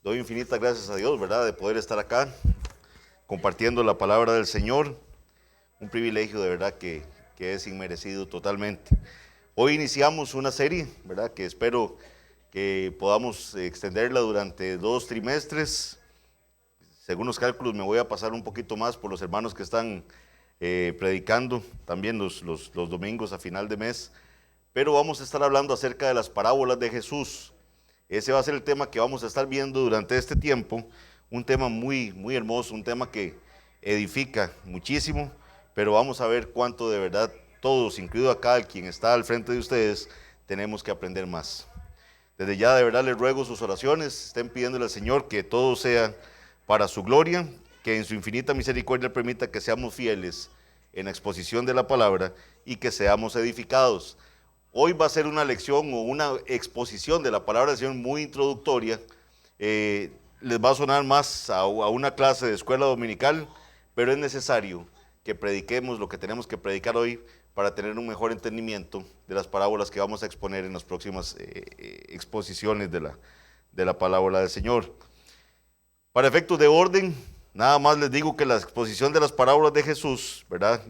Doy infinitas gracias a Dios, ¿verdad?, de poder estar acá compartiendo la palabra del Señor. Un privilegio de verdad que es inmerecido totalmente. Hoy iniciamos una serie, ¿verdad?, que espero que podamos extenderla durante 2 trimestres. Según los cálculos me voy a pasar un poquito más por los hermanos que están predicando también los domingos a final de mes. Pero vamos a estar hablando acerca de las parábolas de Jesús. Ese va a ser el tema que vamos a estar viendo durante este tiempo, un tema muy hermoso, un tema que edifica muchísimo, pero vamos a ver cuánto de verdad todos, incluido acá el quien está al frente de ustedes, tenemos que aprender más. Desde ya de verdad les ruego sus oraciones, estén pidiéndole al Señor que todo sea para su gloria, que en su infinita misericordia permita que seamos fieles en la exposición de la palabra y que seamos edificados. Hoy va a ser una lección o una exposición de la palabra del Señor muy introductoria. Les va a sonar más a una clase de escuela dominical, pero es necesario que prediquemos lo que tenemos que predicar hoy para tener un mejor entendimiento de las parábolas que vamos a exponer en las próximas exposiciones de la palabra del Señor. Para efectos de orden, nada más les digo que la exposición de las parábolas de Jesús, ¿verdad?,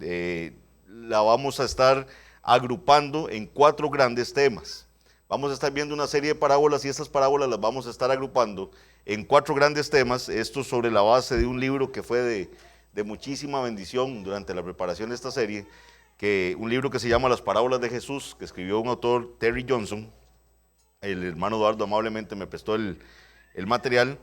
la vamos a estar agrupando en 4 grandes temas. Vamos a estar viendo una serie de parábolas y estas parábolas las vamos a estar agrupando en 4 grandes temas. Esto sobre la base de un libro que fue de muchísima bendición durante la preparación de esta serie, un libro que se llama Las Parábolas de Jesús, que escribió un autor, Terry Johnson. El hermano Eduardo amablemente me prestó el material,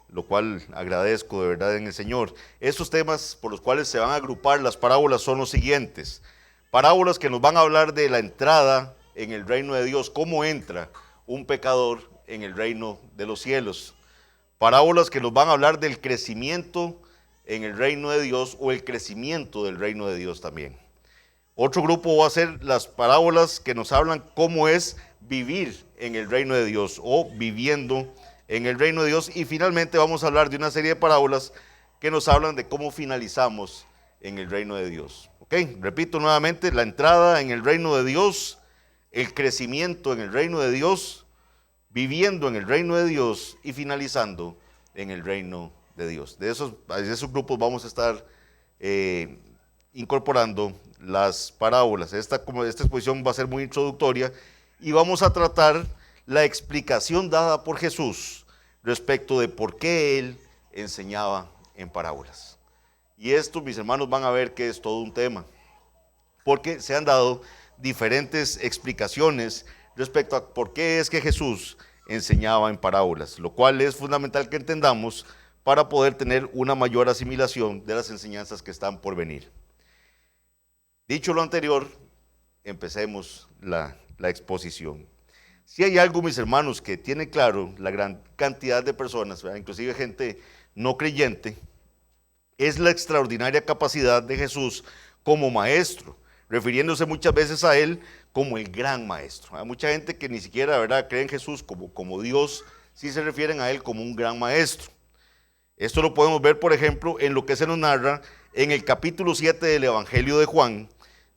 lo cual agradezco de verdad en el Señor. Estos temas por los cuales se van a agrupar las parábolas son los siguientes. Parábolas que nos van a hablar de la entrada en el reino de Dios, cómo entra un pecador en el reino de los cielos. Parábolas que nos van a hablar del crecimiento en el reino de Dios o el crecimiento del reino de Dios también. Otro grupo va a ser las parábolas que nos hablan cómo es vivir en el reino de Dios o viviendo en el reino de Dios. Y finalmente vamos a hablar de una serie de parábolas que nos hablan de cómo finalizamos en el reino de Dios. Ok, repito nuevamente, la entrada en el reino de Dios, el crecimiento en el reino de Dios, viviendo en el reino de Dios y finalizando en el reino de Dios. De esos grupos vamos a estar incorporando las parábolas. Esta exposición va a ser muy introductoria y vamos a tratar la explicación dada por Jesús respecto de por qué Él enseñaba en parábolas. Y esto, mis hermanos, van a ver que es todo un tema, porque se han dado diferentes explicaciones respecto a por qué es que Jesús enseñaba en parábolas, lo cual es fundamental que entendamos para poder tener una mayor asimilación de las enseñanzas que están por venir. Dicho lo anterior, empecemos la exposición. Si hay algo, mis hermanos, que tiene claro la gran cantidad de personas, ¿verdad?, inclusive gente no creyente, es la extraordinaria capacidad de Jesús como maestro, refiriéndose muchas veces a Él como el gran maestro. Hay mucha gente que ni siquiera, ¿verdad?, cree en Jesús como Dios, sí se refieren a Él como un gran maestro. Esto lo podemos ver, por ejemplo, en lo que se nos narra en el capítulo 7 del Evangelio de Juan,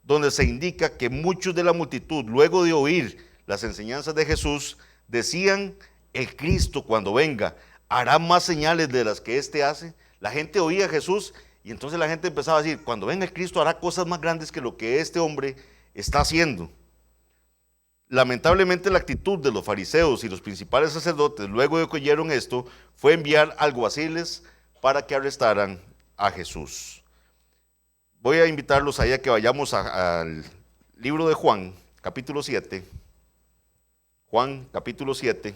donde se indica que muchos de la multitud, luego de oír las enseñanzas de Jesús, decían: el Cristo, cuando venga, hará más señales de las que éste hace. La gente oía a Jesús y entonces la gente empezaba a decir: cuando venga el Cristo hará cosas más grandes que lo que este hombre está haciendo. Lamentablemente la actitud de los fariseos y los principales sacerdotes, luego de que oyeron esto, fue enviar alguaciles para que arrestaran a Jesús. Voy a invitarlos ahí a que vayamos al libro de Juan, capítulo 7. Juan, capítulo 7,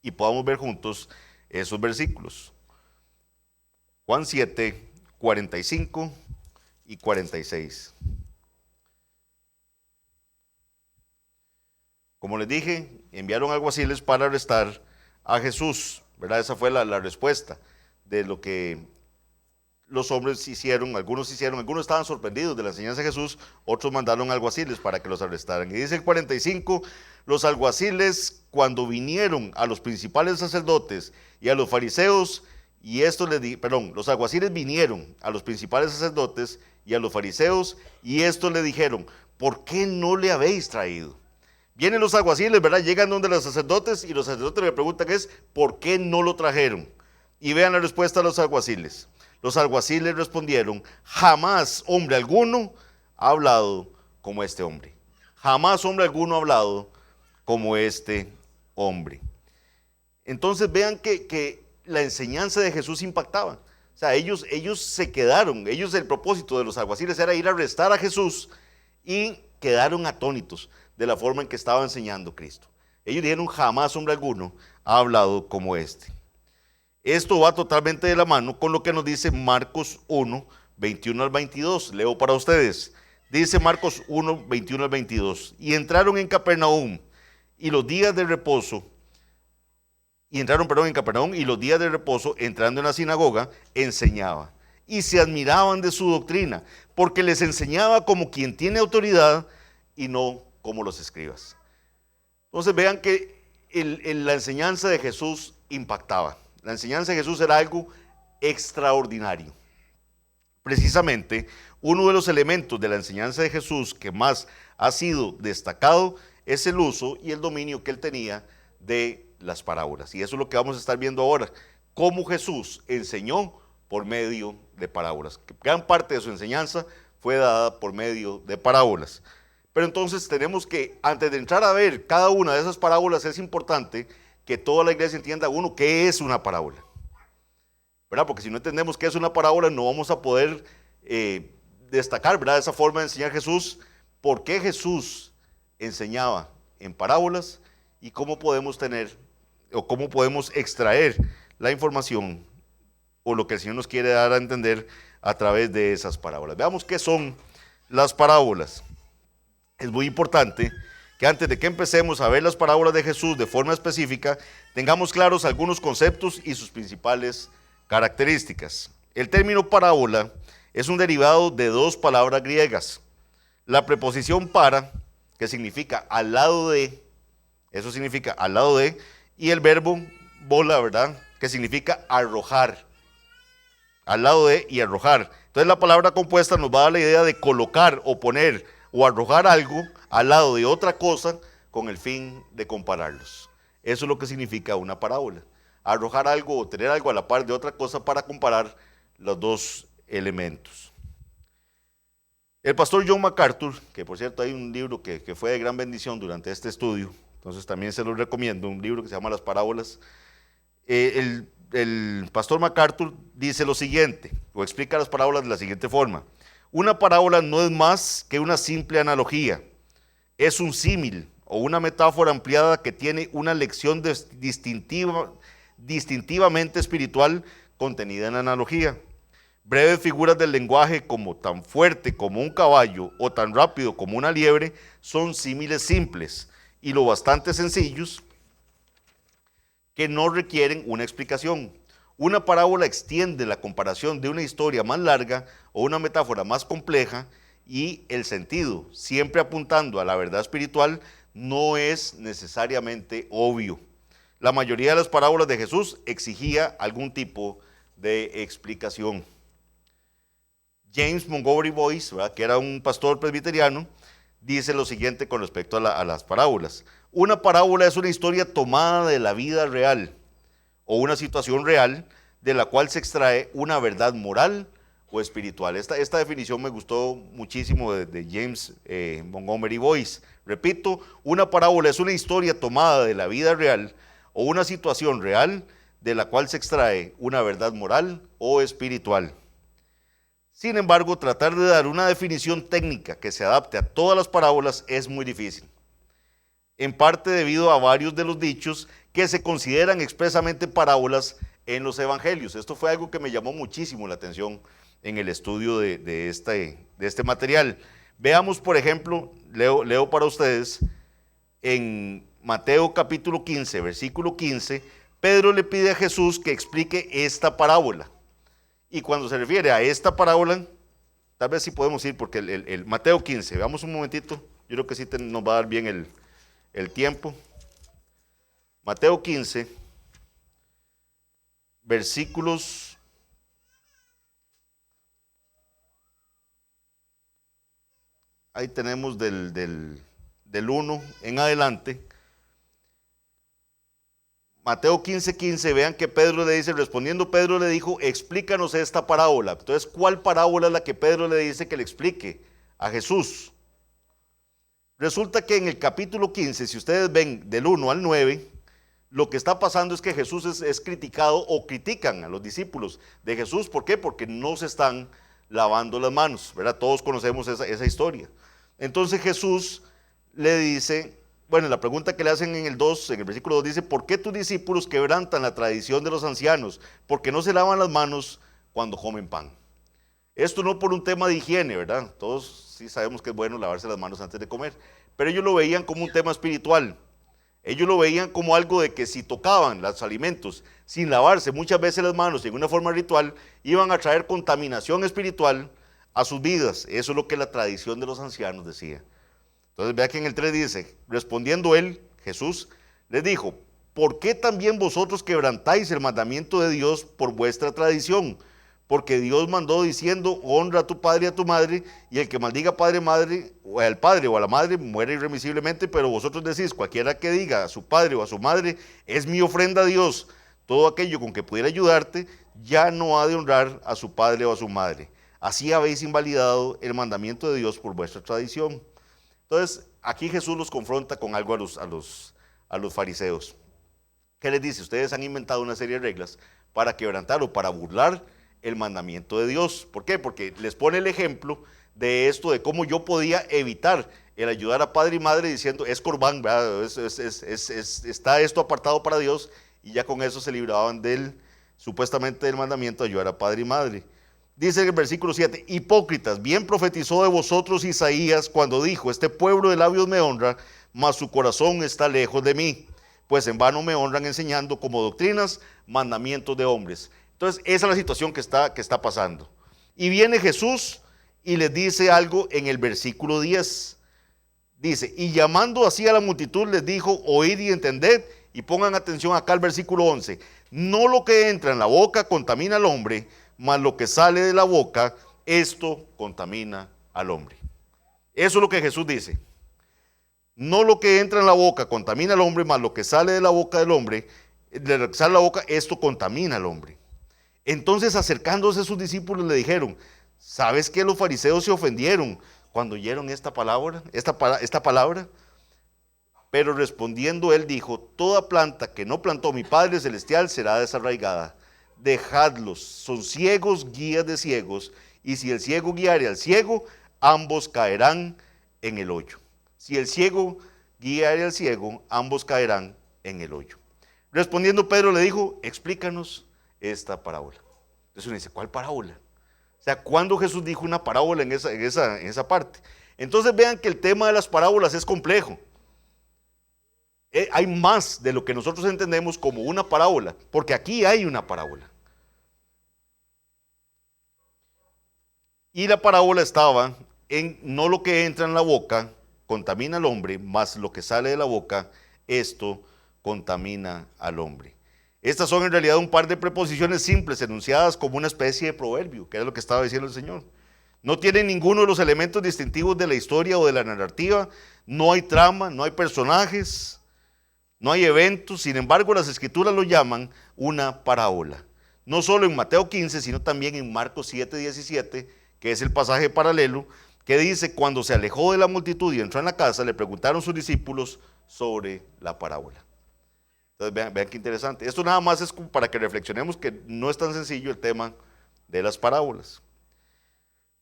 y podamos ver juntos esos versículos. Juan 7, 45 y 46. Como les dije, enviaron alguaciles para arrestar a Jesús, ¿verdad? Esa fue la respuesta de lo que los hombres hicieron. Algunos estaban sorprendidos de la enseñanza de Jesús, otros mandaron alguaciles para que los arrestaran. Y dice el 45, los alguaciles, cuando vinieron a los principales sacerdotes y a los fariseos, los alguaciles vinieron a los principales sacerdotes y a los fariseos, y estos le dijeron: ¿por qué no le habéis traído? Vienen los alguaciles, ¿verdad? Llegan donde los sacerdotes y los sacerdotes le preguntan ¿por qué no lo trajeron? Y vean la respuesta de los alguaciles. Los alguaciles respondieron, jamás hombre alguno ha hablado como este hombre. Jamás hombre alguno ha hablado como este hombre. Entonces vean que la enseñanza de Jesús impactaba. O sea, ellos se quedaron, el propósito de los alguaciles era ir a arrestar a Jesús y quedaron atónitos de la forma en que estaba enseñando Cristo. Ellos dijeron, jamás hombre alguno ha hablado como este. Esto va totalmente de la mano con lo que nos dice Marcos 1, 21 al 22. Leo para ustedes. Dice Marcos 1, 21 al 22. Y entraron en Capernaum y los días de reposo, entrando en la sinagoga, enseñaba. Y se admiraban de su doctrina, porque les enseñaba como quien tiene autoridad y no como los escribas. Entonces vean que la enseñanza de Jesús impactaba. La enseñanza de Jesús era algo extraordinario. Precisamente, uno de los elementos de la enseñanza de Jesús que más ha sido destacado es el uso y el dominio que él tenía de las parábolas. Y eso es lo que vamos a estar viendo ahora, cómo Jesús enseñó por medio de parábolas. Gran parte de su enseñanza fue dada por medio de parábolas. Pero entonces tenemos que, antes de entrar a ver cada una de esas parábolas, es importante que toda la iglesia entienda, uno, qué es una parábola, ¿verdad? Porque si no entendemos qué es una parábola, no vamos a poder destacar, ¿verdad?, esa forma de enseñar Jesús, por qué Jesús enseñaba en parábolas y cómo podemos tener, o cómo podemos extraer la información o lo que el Señor nos quiere dar a entender a través de esas parábolas. Veamos qué son las parábolas. Es muy importante que antes de que empecemos a ver las parábolas de Jesús de forma específica, tengamos claros algunos conceptos y sus principales características. El término parábola es un derivado de dos palabras griegas. La preposición para, que significa al lado de, eso significa al lado de, y el verbo bola, ¿verdad?, que significa arrojar, al lado de y arrojar. Entonces la palabra compuesta nos va a dar la idea de colocar o poner o arrojar algo al lado de otra cosa con el fin de compararlos. Eso es lo que significa una parábola. Arrojar algo o tener algo a la par de otra cosa para comparar los dos elementos. El pastor John MacArthur, que por cierto hay un libro que fue de gran bendición durante este estudio, entonces también se lo recomiendo, un libro que se llama Las Parábolas. El pastor MacArthur dice lo siguiente, o explica las parábolas de la siguiente forma. Una parábola no es más que una simple analogía, es un símil o una metáfora ampliada que tiene una lección distintivamente espiritual contenida en la analogía. Breves figuras del lenguaje como tan fuerte como un caballo o tan rápido como una liebre son símiles simples y lo bastante sencillos que no requieren una explicación. Una parábola extiende la comparación de una historia más larga o una metáfora más compleja y el sentido, siempre apuntando a la verdad espiritual, no es necesariamente obvio. La mayoría de las parábolas de Jesús exigía algún tipo de explicación. James Montgomery Boyce, ¿verdad?, que era un pastor presbiteriano, dice lo siguiente con respecto a las parábolas. Una parábola es una historia tomada de la vida real o una situación real de la cual se extrae una verdad moral o espiritual. Esta definición me gustó muchísimo de James Montgomery Boyce. Repito, una parábola es una historia tomada de la vida real o una situación real de la cual se extrae una verdad moral o espiritual. Sin embargo, tratar de dar una definición técnica que se adapte a todas las parábolas es muy difícil, en parte debido a varios de los dichos que se consideran expresamente parábolas en los evangelios. Esto fue algo que me llamó muchísimo la atención en el estudio de este material. Veamos, por ejemplo, leo para ustedes, en Mateo capítulo 15, versículo 15, Pedro le pide a Jesús que explique esta parábola. Y cuando se refiere a esta parábola, tal vez sí podemos ir, porque el Mateo 15, veamos un momentito, yo creo que sí nos va a dar bien el tiempo. Mateo 15, versículos ahí tenemos del del 1 en adelante, Mateo 15:15, vean que Pedro le dice, respondiendo Pedro le dijo, explícanos esta parábola. Entonces, ¿cuál parábola es la que Pedro le dice que le explique a Jesús? Resulta que en el capítulo 15, si ustedes ven del 1 al 9, lo que está pasando es que Jesús es criticado o critican a los discípulos de Jesús. ¿Por qué? Porque no se están lavando las manos, ¿verdad? Todos conocemos esa historia. Entonces Jesús le dice, bueno, la pregunta que le hacen en el 2, en el versículo 2 dice, ¿por qué tus discípulos quebrantan la tradición de los ancianos? Porque no se lavan las manos cuando comen pan. Esto no por un tema de higiene, ¿verdad? Todos sí sabemos que es bueno lavarse las manos antes de comer, pero ellos lo veían como un tema espiritual. Ellos lo veían como algo de que si tocaban los alimentos sin lavarse muchas veces las manos en una forma ritual, iban a traer contaminación espiritual a sus vidas. Eso es lo que la tradición de los ancianos decía. Entonces vea que en el 3 dice, respondiendo él, Jesús, les dijo, ¿por qué también vosotros quebrantáis el mandamiento de Dios por vuestra tradición? Porque Dios mandó diciendo, honra a tu padre y a tu madre, y el que maldiga padre, madre, o al padre o a la madre, muere irremisiblemente, pero vosotros decís, cualquiera que diga a su padre o a su madre, es mi ofrenda a Dios, todo aquello con que pudiera ayudarte, ya no ha de honrar a su padre o a su madre. Así habéis invalidado el mandamiento de Dios por vuestra tradición. Entonces, aquí Jesús los confronta con algo a los fariseos. ¿Qué les dice? Ustedes han inventado una serie de reglas para quebrantar o para burlar el mandamiento de Dios. ¿Por qué? Porque les pone el ejemplo de esto, de cómo yo podía evitar el ayudar a padre y madre diciendo, es corbán, ¿verdad? Está esto apartado para Dios, y ya con eso se libraban supuestamente del mandamiento de ayudar a padre y madre. Dice en el versículo 7, hipócritas, bien profetizó de vosotros Isaías cuando dijo, este pueblo de labios me honra, mas su corazón está lejos de mí, pues en vano me honran enseñando como doctrinas mandamientos de hombres. Entonces esa es la situación que está pasando. Y viene Jesús y les dice algo en el versículo 10. Dice, y llamando así a la multitud les dijo, oíd y entended, y pongan atención acá al versículo 11. No lo que entra en la boca contamina al hombre, mas lo que sale de la boca, esto contamina al hombre. Eso es lo que Jesús dice. No lo que entra en la boca contamina al hombre, mas lo que sale de la boca del hombre, de lo que sale de la boca, esto contamina al hombre. Entonces, acercándose a sus discípulos, le dijeron, ¿sabes que los fariseos se ofendieron cuando oyeron esta palabra? Pero respondiendo él dijo, toda planta que no plantó mi Padre Celestial será desarraigada. Dejadlos, son ciegos, guías de ciegos, y si el ciego guiare al ciego, ambos caerán en el hoyo. Si el ciego guiare al ciego, ambos caerán en el hoyo. Respondiendo Pedro le dijo, explícanos esta parábola. Entonces uno dice, ¿cuál parábola? O sea, ¿cuándo Jesús dijo una parábola en esa parte? Entonces vean que el tema de las parábolas es complejo. Hay más de lo que nosotros entendemos como una parábola, porque aquí hay una parábola. Y la parábola estaba en no lo que entra en la boca contamina al hombre, mas lo que sale de la boca, esto contamina al hombre. Estas son en realidad un par de preposiciones simples enunciadas como una especie de proverbio, que es lo que estaba diciendo el Señor. No tienen ninguno de los elementos distintivos de la historia o de la narrativa, no hay trama, no hay personajes, no hay eventos, sin embargo las escrituras lo llaman una parábola. No solo en Mateo 15, sino también en Marcos 7:17, que es el pasaje paralelo, que dice, cuando se alejó de la multitud y entró en la casa, le preguntaron sus discípulos sobre la parábola. Entonces vean qué interesante. Esto nada más es para que reflexionemos que no es tan sencillo el tema de las parábolas.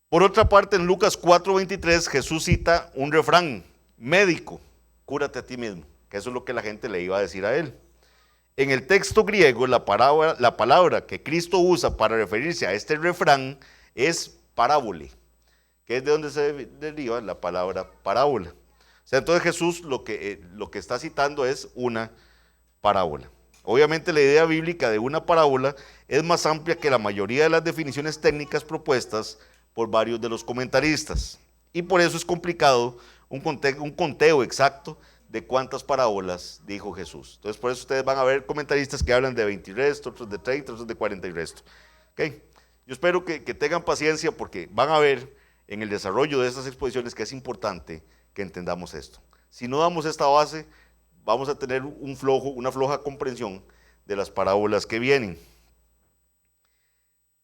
Por otra parte, en Lucas 4:23, Jesús cita un refrán médico, cúrate a ti mismo, que eso es lo que la gente le iba a decir a él. En el texto griego, la palabra que Cristo usa para referirse a este refrán es parábole, que es de donde se deriva la palabra parábola. O sea, entonces Jesús lo que está citando es una parábola. Obviamente la idea bíblica de una parábola es más amplia que la mayoría de las definiciones técnicas propuestas por varios de los comentaristas. Y por eso es complicado un conteo exacto de cuántas parábolas dijo Jesús. Entonces por eso ustedes van a ver comentaristas que hablan de 20 y resto, otros de 30, otros de 40 y resto. ¿Okay? Yo espero que tengan paciencia porque van a ver en el desarrollo de estas exposiciones que es importante que entendamos esto. Si no damos esta base, vamos a tener una floja comprensión de las parábolas que vienen.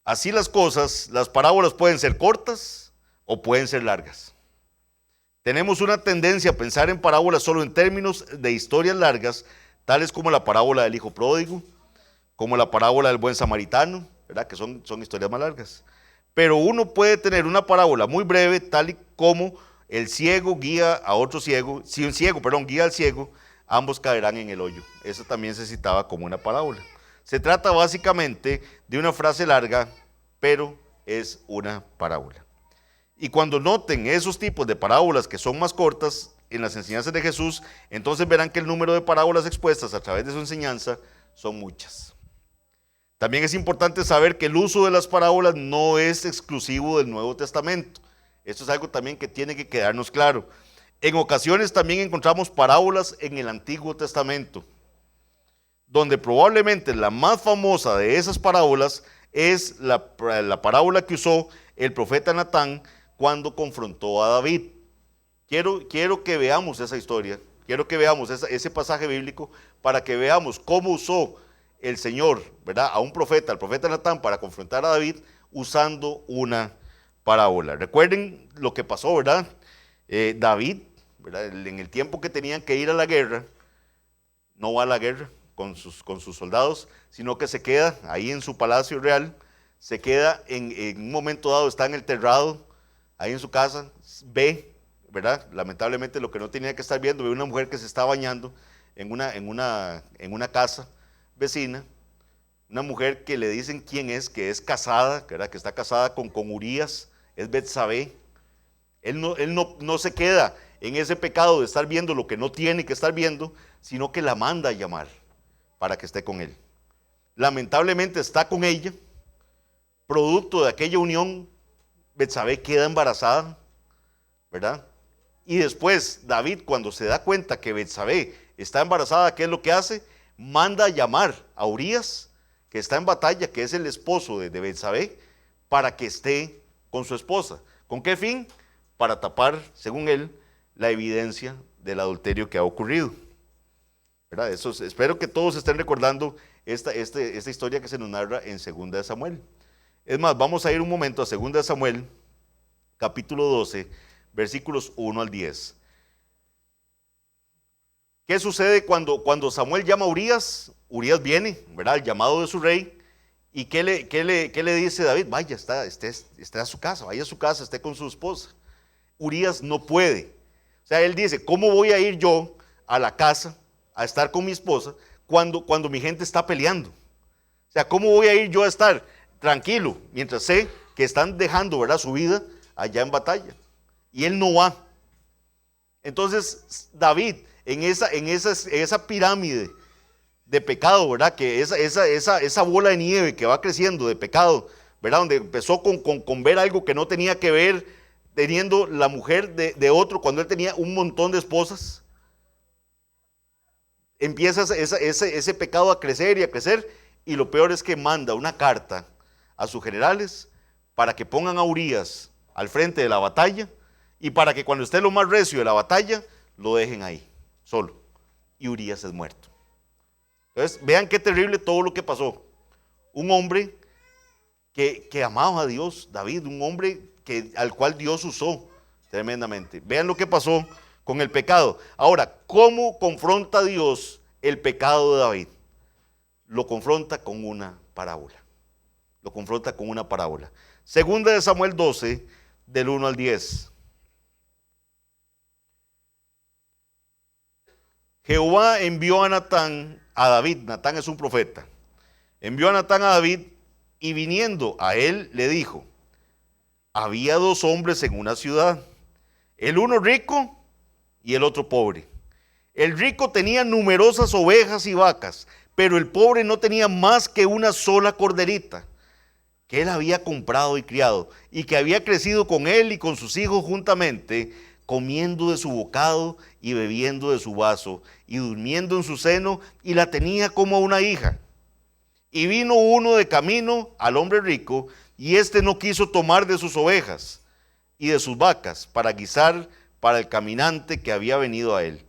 Así las cosas, las parábolas pueden ser cortas o pueden ser largas. Tenemos una tendencia a pensar en parábolas solo en términos de historias largas, tales como la parábola del hijo pródigo, como la parábola del buen samaritano, ¿verdad? Que son historias más largas. Pero uno puede tener una parábola muy breve, tal y como el ciego guía a otro ciego, si un ciego, guía al ciego, ambos caerán en el hoyo. Eso también se citaba como una parábola. Se trata básicamente de una frase larga, pero es una parábola. Y cuando noten esos tipos de parábolas que son más cortas en las enseñanzas de Jesús, entonces verán que el número de parábolas expuestas a través de su enseñanza son muchas. También es importante saber que el uso de las parábolas no es exclusivo del Nuevo Testamento. Esto es algo también que tiene que quedarnos claro. En ocasiones también encontramos parábolas en el Antiguo Testamento, donde probablemente la más famosa de esas parábolas es la parábola que usó el profeta Natán cuando confrontó a David. Quiero que veamos esa historia, quiero que veamos ese pasaje bíblico para que veamos cómo usó el Señor, ¿verdad?, a un profeta, al profeta Natán, para confrontar a David usando una parábola. Recuerden lo que pasó, ¿verdad? David, ¿verdad?, en el tiempo que tenían que ir a la guerra, no va a la guerra con sus soldados, sino que se queda ahí en su palacio real, se queda en un momento dado, está en el terrado, ahí en su casa, ve, ¿verdad?, lamentablemente lo que no tenía que estar viendo, ve una mujer que se está bañando en una casa vecina, una mujer que le dicen quién es, que es casada, ¿verdad?, que está casada con Urías, es Betsabé. Él no se queda en ese pecado de estar viendo lo que no tiene que estar viendo, sino que la manda a llamar para que esté con él. Lamentablemente está con ella, producto de aquella unión, Betsabé queda embarazada, ¿verdad? Y después David, cuando se da cuenta que Betsabé está embarazada, ¿qué es lo que hace? Manda a llamar a Urías, que está en batalla, que es el esposo de Betsabé, para que esté con su esposa. ¿Con qué fin? Para tapar, según él, la evidencia del adulterio que ha ocurrido. ¿Verdad? Espero que todos estén recordando esta historia que se nos narra en 2 de Samuel. Es más, vamos a ir un momento a 2 de Samuel, capítulo 12, versículos 1 al 10. ¿Qué sucede cuando Samuel llama a Urías? Urías viene, ¿verdad?, al llamado de su rey. ¿Y qué le dice David? Vaya, esté a su casa, vaya a su casa, esté con su esposa. Urías no puede. O sea, él dice, ¿cómo voy a ir yo a la casa a estar con mi esposa cuando mi gente está peleando? O sea, ¿cómo voy a ir yo a estar tranquilo mientras sé que están dejando, ¿verdad?, su vida allá en batalla? Y él no va. Entonces, David, en esa pirámide de pecado, ¿verdad?, que esa bola de nieve que va creciendo de pecado, ¿verdad?, donde empezó con ver algo que no tenía que ver, teniendo la mujer de otro cuando él tenía un montón de esposas. Empieza ese pecado a crecer y a crecer, y lo peor es que manda una carta a sus generales para que pongan a Urías al frente de la batalla y para que cuando esté lo más recio de la batalla, lo dejen ahí, solo. Y Urías es muerto. Entonces, vean qué terrible todo lo que pasó. Un hombre que amaba a Dios, David, un hombre al cual Dios usó tremendamente. Vean lo que pasó con el pecado. Ahora, ¿cómo confronta Dios el pecado de David? Lo confronta con una parábola. Lo confronta con una parábola. 2 de Samuel 12, del 1 al 10. Jehová envió a Natán a David. Natán es un profeta. Envió a Natán a David y viniendo a él le dijo: había 2 hombres en una ciudad, el uno rico y el otro pobre. El rico tenía numerosas ovejas y vacas, pero el pobre no tenía más que una sola corderita, que él había comprado y criado, y que había crecido con él y con sus hijos juntamente, comiendo de su bocado y bebiendo de su vaso, y durmiendo en su seno, y la tenía como una hija. Y vino uno de camino al hombre rico, y éste no quiso tomar de sus ovejas y de sus vacas para guisar para el caminante que había venido a él,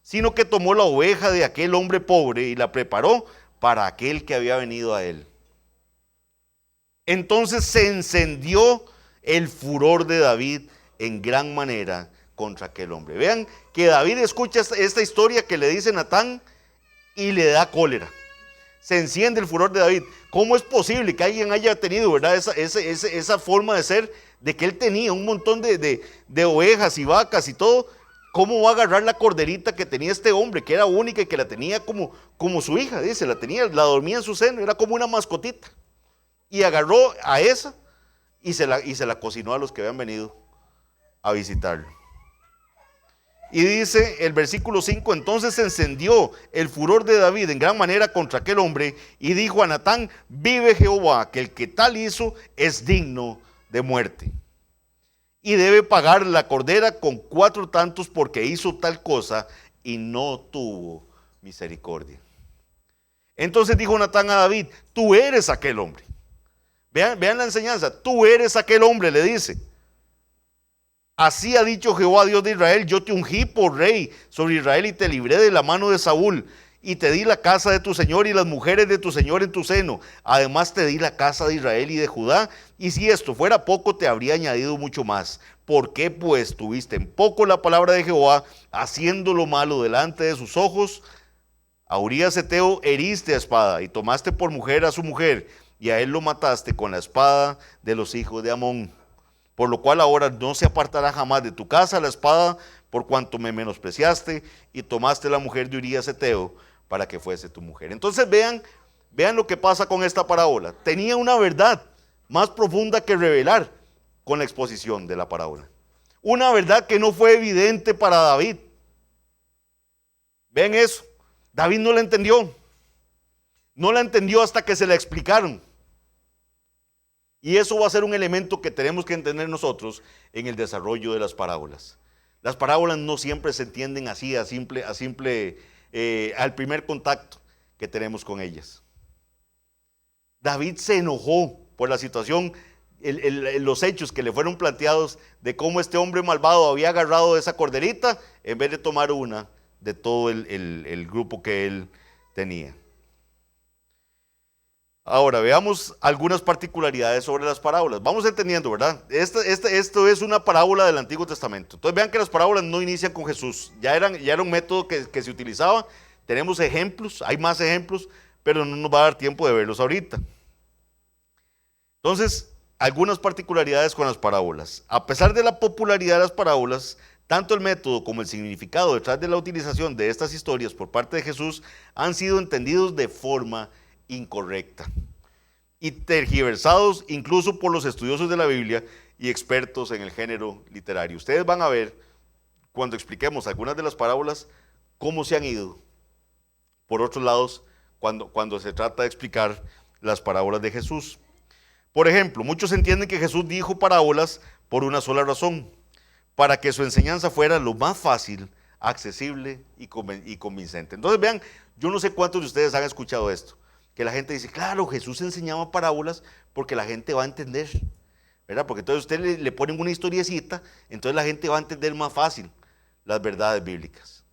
sino que tomó la oveja de aquel hombre pobre y la preparó para aquel que había venido a él. Entonces se encendió el furor de David en gran manera contra aquel hombre. Vean que David escucha esta historia que le dice Natán y le da cólera. Se enciende el furor de David. ¿Cómo es posible que alguien haya tenido, verdad, esa forma de ser, de que él tenía un montón de ovejas y vacas y todo? ¿Cómo va a agarrar la corderita que tenía este hombre, que era única y que la tenía como su hija? Dice, la dormía en su seno, era como una mascotita. Y agarró a esa y se la cocinó a los que habían venido a visitarlo. Y dice el versículo 5, entonces se encendió el furor de David en gran manera contra aquel hombre y dijo a Natán, vive Jehová, que el que tal hizo es digno de muerte. Y debe pagar la cordera con 4 tantos porque hizo tal cosa y no tuvo misericordia. Entonces dijo Natán a David, tú eres aquel hombre. Vean la enseñanza, tú eres aquel hombre, le dice. Así ha dicho Jehová Dios de Israel, yo te ungí por rey sobre Israel y te libré de la mano de Saúl y te di la casa de tu señor y las mujeres de tu señor en tu seno. Además te di la casa de Israel y de Judá, y si esto fuera poco te habría añadido mucho más. ¿Por qué pues tuviste en poco la palabra de Jehová, haciendo lo malo delante de sus ojos? A Urías Heteo heriste a espada y tomaste por mujer a su mujer y a él lo mataste con la espada de los hijos de Amón. Por lo cual ahora no se apartará jamás de tu casa la espada, por cuanto me menospreciaste y tomaste la mujer de Urías Heteo para que fuese tu mujer. Entonces vean lo que pasa con esta parábola. Tenía una verdad más profunda que revelar con la exposición de la parábola. Una verdad que no fue evidente para David. ¿Ven eso? David no la entendió. No la entendió hasta que se la explicaron. Y eso va a ser un elemento que tenemos que entender nosotros en el desarrollo de las parábolas. Las parábolas no siempre se entienden así, al primer contacto que tenemos con ellas. David se enojó por la situación, los hechos que le fueron planteados de cómo este hombre malvado había agarrado esa corderita en vez de tomar una de todo el grupo que él tenía. Ahora, veamos algunas particularidades sobre las parábolas. Vamos entendiendo, ¿verdad? Esto es una parábola del Antiguo Testamento. Entonces vean que las parábolas no inician con Jesús. Ya era un método que se utilizaba. Tenemos ejemplos, hay más ejemplos, pero no nos va a dar tiempo de verlos ahorita. Entonces, algunas particularidades con las parábolas. A pesar de la popularidad de las parábolas, tanto el método como el significado detrás de la utilización de estas historias por parte de Jesús han sido entendidos de forma incorrecta y tergiversados incluso por los estudiosos de la Biblia y expertos en el género literario. Ustedes van a ver, cuando expliquemos algunas de las parábolas, cómo se han ido por otros lados cuando se trata de explicar las parábolas de Jesús. Por ejemplo, muchos entienden que Jesús dijo parábolas por una sola razón, para que su enseñanza fuera lo más fácil, accesible y convincente. Entonces vean, yo no sé cuántos de ustedes han escuchado esto, que la gente dice, claro, Jesús enseñaba parábolas porque la gente va a entender, ¿verdad? Porque entonces usted le ponen una historiecita, entonces la gente va a entender más fácil las verdades bíblicas.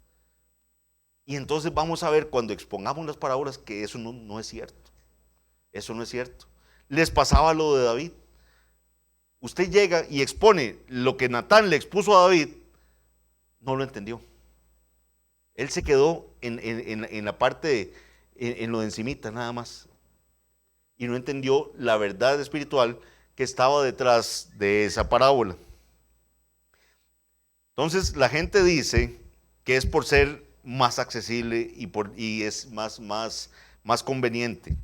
Y entonces vamos a ver cuando expongamos las parábolas que eso no es cierto. Eso no es cierto. Les pasaba lo de David. Usted llega y expone lo que Natán le expuso a David, no lo entendió. Él se quedó en la parte en lo de encimita nada más. Y no entendió la verdad espiritual que estaba detrás de esa parábola. Entonces la gente dice que es por ser más accesible y es más conveniente.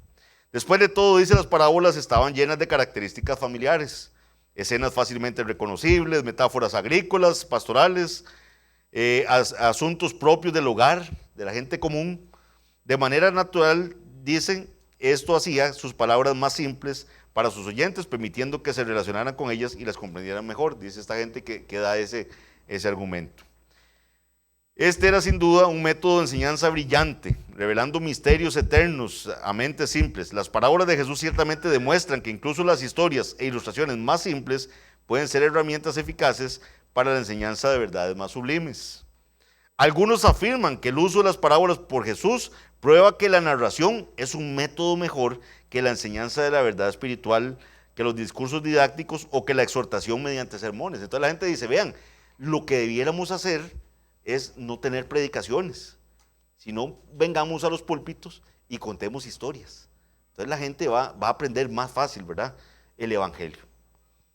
Después de todo, dice, las parábolas estaban llenas de características familiares, escenas fácilmente reconocibles, metáforas agrícolas, pastorales, asuntos propios del hogar, de la gente común. De manera natural, dicen, esto hacía sus palabras más simples para sus oyentes, permitiendo que se relacionaran con ellas y las comprendieran mejor. Dice esta gente que da ese argumento. Este era sin duda un método de enseñanza brillante, revelando misterios eternos a mentes simples. Las parábolas de Jesús ciertamente demuestran que incluso las historias e ilustraciones más simples pueden ser herramientas eficaces para la enseñanza de verdades más sublimes. Algunos afirman que el uso de las parábolas por Jesús prueba que la narración es un método mejor que la enseñanza de la verdad espiritual, que los discursos didácticos o que la exhortación mediante sermones. Entonces la gente dice, vean, lo que debiéramos hacer es no tener predicaciones, sino vengamos a los púlpitos y contemos historias. Entonces la gente va a aprender más fácil, ¿verdad?, el evangelio.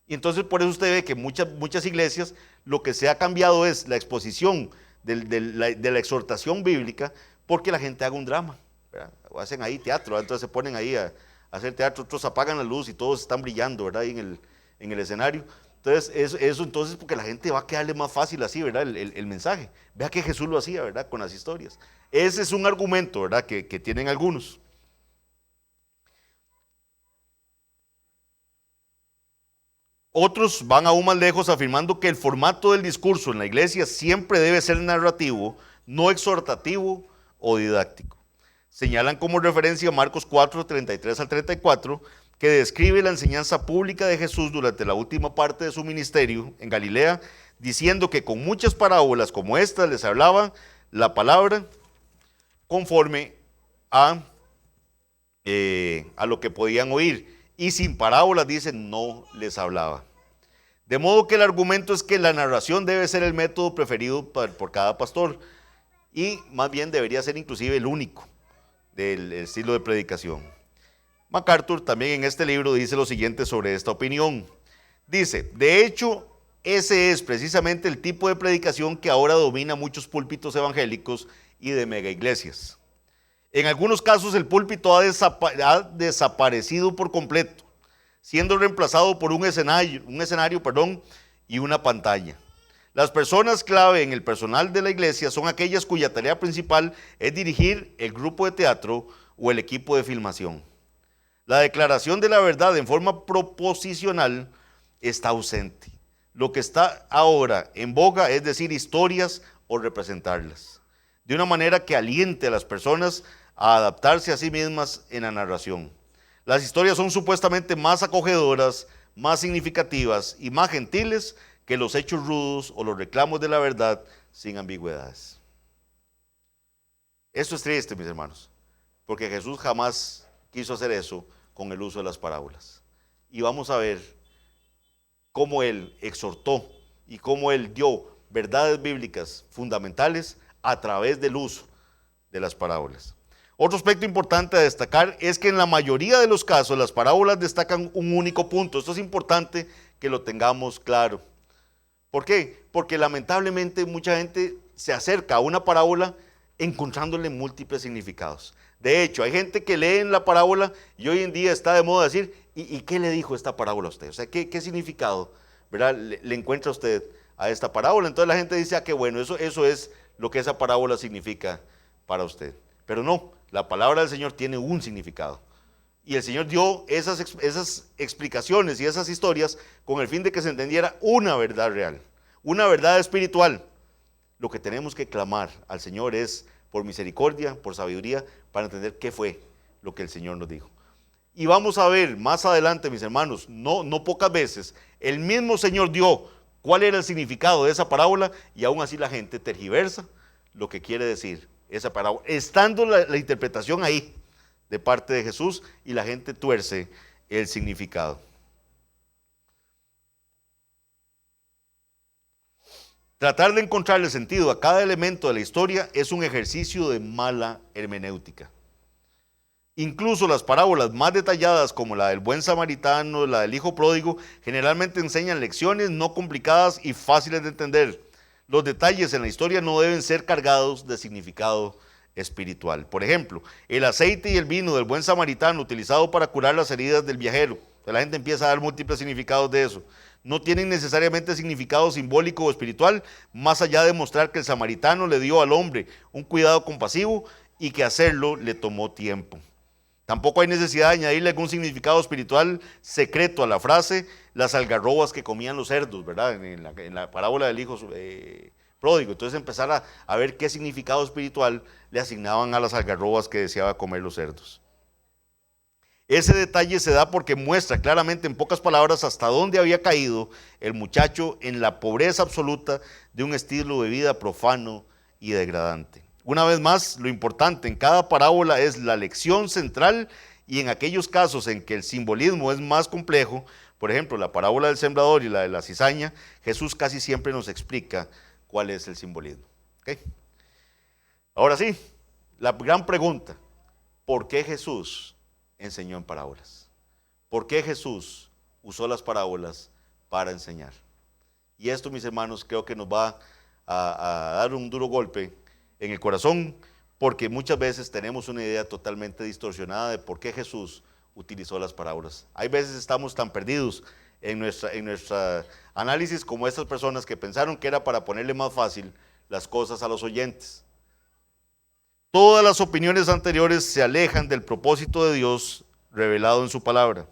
Y entonces por eso usted ve que muchas iglesias lo que se ha cambiado es la exposición de la exhortación bíblica, porque la gente haga un drama, ¿verdad? O hacen ahí teatro, entonces se ponen ahí a hacer teatro, otros apagan la luz y todos están brillando, ¿verdad?, ahí en el escenario. Entonces eso entonces porque la gente va a quedarle más fácil así, ¿verdad?, el mensaje. Vea que Jesús lo hacía, ¿verdad?, con las historias. Ese es un argumento, ¿verdad?, que tienen algunos. Otros van aún más lejos afirmando que el formato del discurso en la iglesia siempre debe ser narrativo, no exhortativo o didáctico. Señalan como referencia Marcos 4, 33 al 34, que describe la enseñanza pública de Jesús durante la última parte de su ministerio en Galilea, diciendo que con muchas parábolas como esta les hablaba la palabra conforme a lo que podían oír. Y sin parábolas, dicen, no les hablaba. De modo que el argumento es que la narración debe ser el método preferido por cada pastor y más bien debería ser inclusive el único del estilo de predicación. MacArthur también en este libro dice lo siguiente sobre esta opinión. Dice, de hecho, ese es precisamente el tipo de predicación que ahora domina muchos púlpitos evangélicos y de mega iglesias. En algunos casos el púlpito ha desaparecido por completo, siendo reemplazado por un escenario, y una pantalla. Las personas clave en el personal de la iglesia son aquellas cuya tarea principal es dirigir el grupo de teatro o el equipo de filmación. La declaración de la verdad en forma proposicional está ausente. Lo que está ahora en boga es decir historias o representarlas, de una manera que aliente a las personas a adaptarse a sí mismas en la narración. Las historias son supuestamente más acogedoras, más significativas y más gentiles que los hechos rudos o los reclamos de la verdad sin ambigüedades. Esto es triste, mis hermanos, porque Jesús jamás quiso hacer eso con el uso de las parábolas. Y vamos a ver cómo Él exhortó y cómo Él dio verdades bíblicas fundamentales a través del uso de las parábolas. Otro aspecto importante a destacar es que en la mayoría de los casos las parábolas destacan un único punto. Esto es importante que lo tengamos claro. ¿Por qué? Porque lamentablemente mucha gente se acerca a una parábola encontrándole múltiples significados. De hecho, hay gente que lee en la parábola y hoy en día está de moda decir, ¿y qué le dijo esta parábola a usted? O sea, ¿qué significado, verdad, le encuentra usted a esta parábola? Entonces la gente dice, qué bueno, eso es lo que esa parábola significa para usted. Pero no, la palabra del Señor tiene un significado. Y el Señor dio esas explicaciones y esas historias con el fin de que se entendiera una verdad real, una verdad espiritual. Lo que tenemos que clamar al Señor es por misericordia, por sabiduría, para entender qué fue lo que el Señor nos dijo. Y vamos a ver más adelante, mis hermanos, no pocas veces, el mismo Señor dio cuál era el significado de esa parábola y aún así la gente tergiversa lo que quiere decir esa parábola, estando la interpretación ahí de parte de Jesús y la gente tuerce el significado. Tratar de encontrarle sentido a cada elemento de la historia es un ejercicio de mala hermenéutica. Incluso las parábolas más detalladas como la del buen samaritano, la del hijo pródigo, generalmente enseñan lecciones no complicadas y fáciles de entender. Los detalles en la historia no deben ser cargados de significado espiritual. Por ejemplo, el aceite y el vino del buen samaritano utilizado para curar las heridas del viajero. La gente empieza a dar múltiples significados de eso. No tienen necesariamente significado simbólico o espiritual, más allá de mostrar que el samaritano le dio al hombre un cuidado compasivo y que hacerlo le tomó tiempo. Tampoco hay necesidad de añadirle algún significado espiritual secreto a la frase, las algarrobas que comían los cerdos, ¿verdad? En la parábola del hijo pródigo. Entonces empezar a ver qué significado espiritual le asignaban a las algarrobas que deseaba comer los cerdos. Ese detalle se da porque muestra claramente, en pocas palabras, hasta dónde había caído el muchacho en la pobreza absoluta de un estilo de vida profano y degradante. Una vez más, lo importante en cada parábola es la lección central, y en aquellos casos en que el simbolismo es más complejo, por ejemplo, la parábola del sembrador y la de la cizaña, Jesús casi siempre nos explica cuál es el simbolismo. ¿Okay? Ahora sí, la gran pregunta: ¿por qué Jesús enseñó en parábolas? ¿Por qué Jesús usó las parábolas para enseñar? Y esto, mis hermanos, creo que nos va a dar un duro golpe en el corazón, porque muchas veces tenemos una idea totalmente distorsionada de por qué Jesús utilizó las parábolas. Hay veces estamos tan perdidos en nuestra análisis como estas personas que pensaron que era para ponerle más fácil las cosas a los oyentes. Todas las opiniones anteriores se alejan del propósito de Dios revelado en su palabra.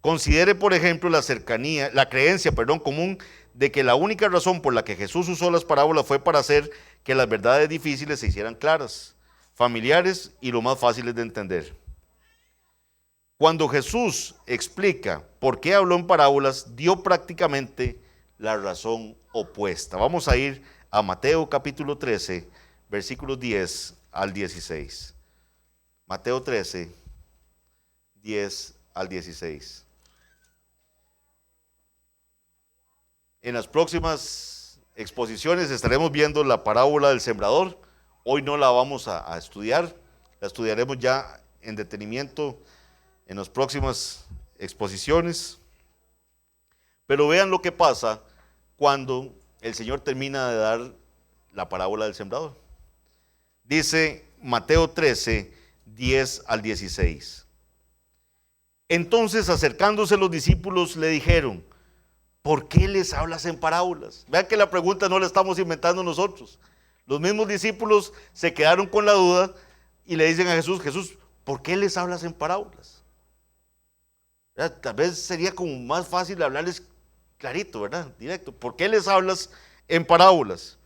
Considere, por ejemplo, la creencia común de que la única razón por la que Jesús usó las parábolas fue para hacer que las verdades difíciles se hicieran claras, familiares y lo más fáciles de entender. Cuando Jesús explica por qué habló en parábolas, dio prácticamente la razón opuesta. Vamos a ir a Mateo capítulo 13, versículos 10 al 16. Mateo 13, 10 al 16. En las próximas exposiciones estaremos viendo la parábola del sembrador. Hoy no la vamos a estudiar, la estudiaremos ya en detenimiento en las próximas exposiciones. Pero vean lo que pasa cuando el Señor termina de dar la parábola del sembrador. Dice Mateo 13, 10 al 16. Entonces, acercándose los discípulos, le dijeron: ¿por qué les hablas en parábolas? Vean que la pregunta no la estamos inventando nosotros. Los mismos discípulos se quedaron con la duda y le dicen a Jesús: Jesús, ¿por qué les hablas en parábolas? Tal vez sería como más fácil hablarles clarito, ¿verdad? Directo. ¿Por qué les hablas en parábolas?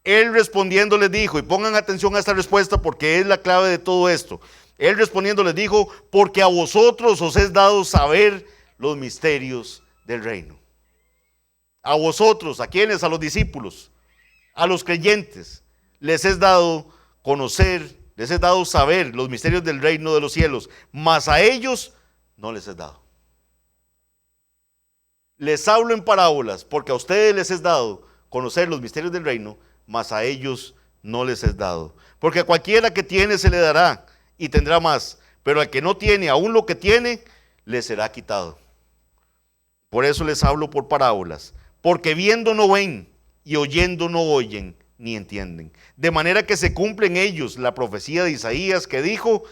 Él respondiendo les dijo, y pongan atención a esta respuesta porque es la clave de todo esto. Él respondiendo les dijo: porque a vosotros os es dado saber los misterios del reino. A vosotros, ¿a quiénes? A los discípulos, a los creyentes, les es dado conocer, les es dado saber los misterios del reino de los cielos, mas a ellos no les es dado. Les hablo en parábolas porque a ustedes les es dado conocer los misterios del reino, mas a ellos no les es dado. Porque a cualquiera que tiene se le dará y tendrá más, pero al que no tiene, aún lo que tiene, le será quitado. Por eso les hablo por parábolas, porque viendo no ven y oyendo no oyen ni entienden. De manera que se cumple en ellos la profecía de Isaías que dijo: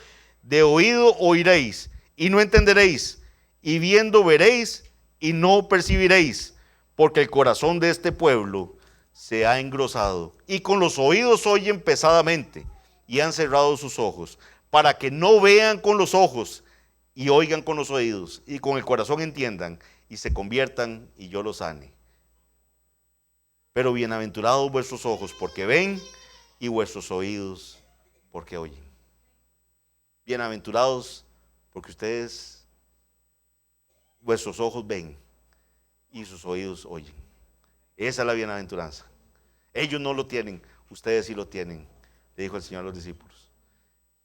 de oído oiréis y no entenderéis, y viendo veréis y no percibiréis, porque el corazón de este pueblo se ha engrosado, y con los oídos oyen pesadamente, y han cerrado sus ojos, para que no vean con los ojos, y oigan con los oídos, y con el corazón entiendan, y se conviertan, y yo los sane. Pero bienaventurados vuestros ojos, porque ven, y vuestros oídos, porque oyen. Bienaventurados, porque ustedes, vuestros ojos ven, y sus oídos oyen. Esa es la bienaventuranza. Ellos no lo tienen, ustedes sí lo tienen, le dijo el Señor a los discípulos.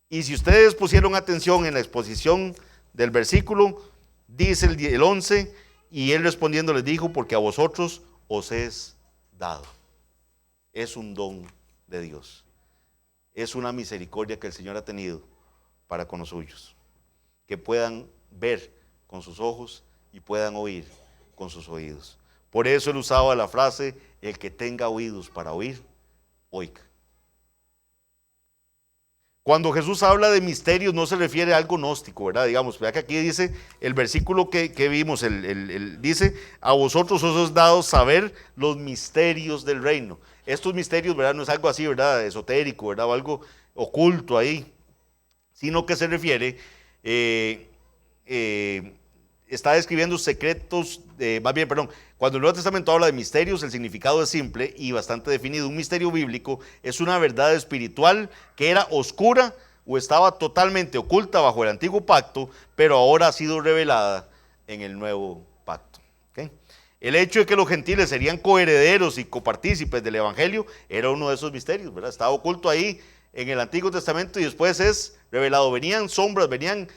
Y si ustedes pusieron atención en la exposición del versículo, dice el 11, y él respondiendo les dijo: porque a vosotros os es dado. Es un don de Dios. Es una misericordia que el Señor ha tenido para con los suyos. Que puedan ver con sus ojos y puedan oír con sus oídos. Por eso él usaba la frase: el que tenga oídos para oír, oiga. Cuando Jesús habla de misterios no se refiere a algo gnóstico, ¿verdad? Digamos, vea que aquí dice el versículo que vimos, dice: a vosotros os es dado saber los misterios del reino. Estos misterios, ¿verdad? No es algo así, ¿verdad? Esotérico, ¿verdad? O algo oculto ahí, sino que se refiere, está describiendo secretos, cuando el Nuevo Testamento habla de misterios, el significado es simple y bastante definido. Un misterio bíblico es una verdad espiritual que era oscura o estaba totalmente oculta bajo el antiguo pacto, pero ahora ha sido revelada en el nuevo pacto. ¿Okay? El hecho de que los gentiles serían coherederos y copartícipes del evangelio era uno de esos misterios, ¿verdad? Estaba oculto ahí en el Antiguo Testamento y después es revelado. Venían sombras, venían